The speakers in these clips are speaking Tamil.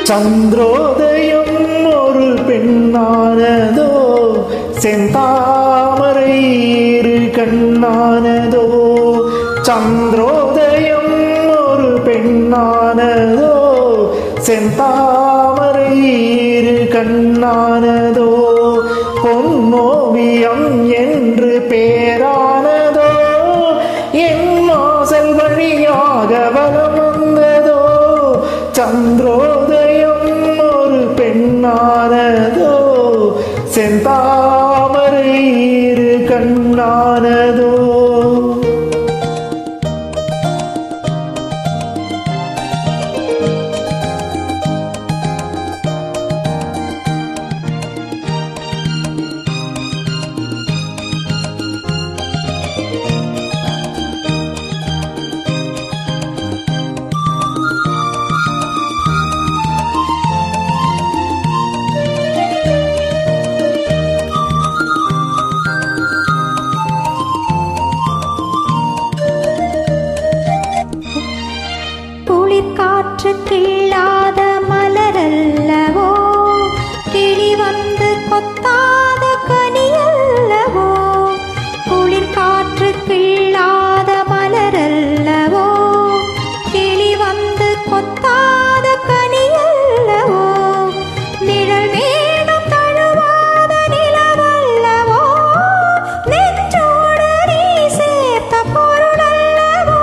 சந்திரோதயம் ஒரு பெண்ணானதோ, செந்தாமரை இரு கண்ணானதோ. சந்திரோதயம் ஒரு பெண்ணானதோ, செந்தாமரை இரு கண்ணானதோ. பொன்னோவியம் என்று பேரானதோ, என் வாசல் வழியாக வலம் வந்ததோ. சந்திரோதயம் ஒரு பெண்ணானதோ, செந்தாமரை இரு கண்ணானதோ. காற்று கிள்ளாத மலரல்லவோ, கிளி வந்து கொத்தாத கனியல்லவோ. குளிர் காற்று கிள்ளாத மலரல்லவோ, கிளி வந்து கொத்தாத கனியல்லவோ. நிழல் மேகம் தழுவாத நிலவல்லவோ, நெஞ்சோடு நீ சேர்த்த பொருளல்லவோ.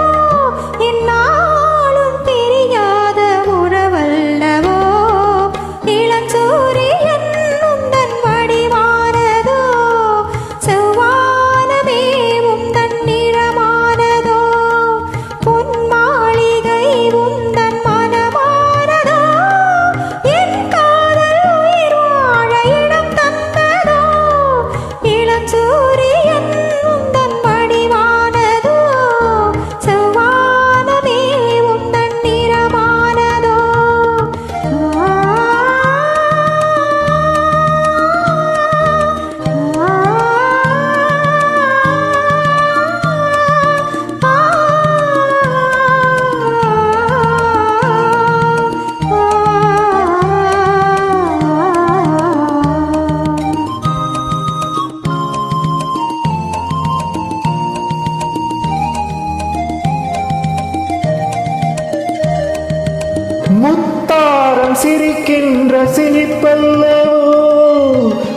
முத்தாரம் சிரிக்கின்ற சிரிப்பல்லவோ,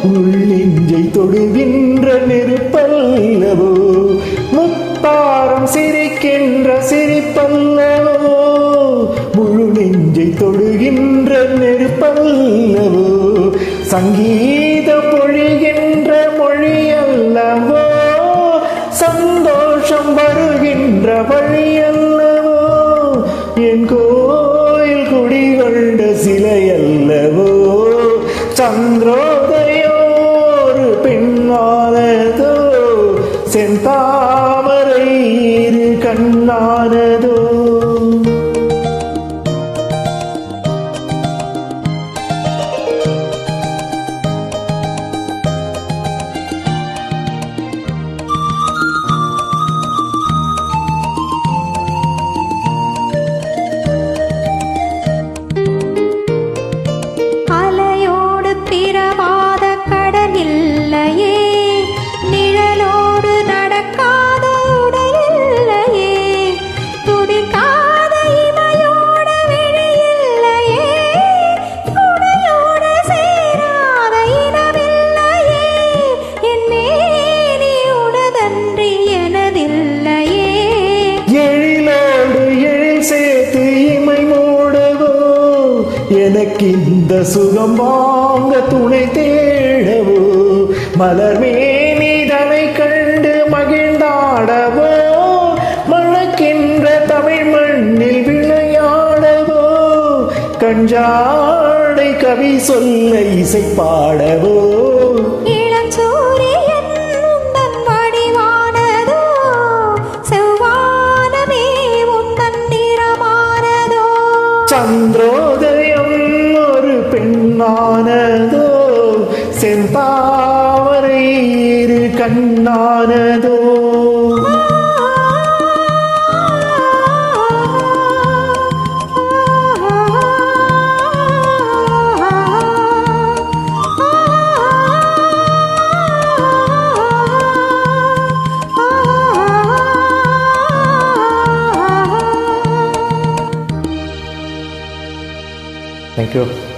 உள்ளெஞ்சை தொடுகின்ற நெருப்பல்லவோ. முத்தாரம் சிரிக்கின்ற சிரிப்பல்லவோ, முழு நெஞ்சை தொடுகின்ற நெருப்பல்லவோ. சங்கீத பொழிகின்ற மொழியல்லவோ, சந்தோஷம் வருகின்ற வழியல்லவோ. என் கோயில் குடிகொண்ட சிலையல்லவோ. சந்திரோதயம் ஒரு பெண்ணானதோ, செந்தாமரை இரு கண்ணானதோ. எனக்கிந்த சுகம் வாங்க துணை தேடவோ, மலர் மேனிதனை கண்டு மகிழ்ந்தாடவோ, மணக்கின்ற தமிழ் மண்ணில் விளையாடவோ, கஞ்சாடை கவி சொல்ல இசை பாடவோ. இளஞ்சூரியன் செந்தாவரை இரு கண்ணானதோ Thank you.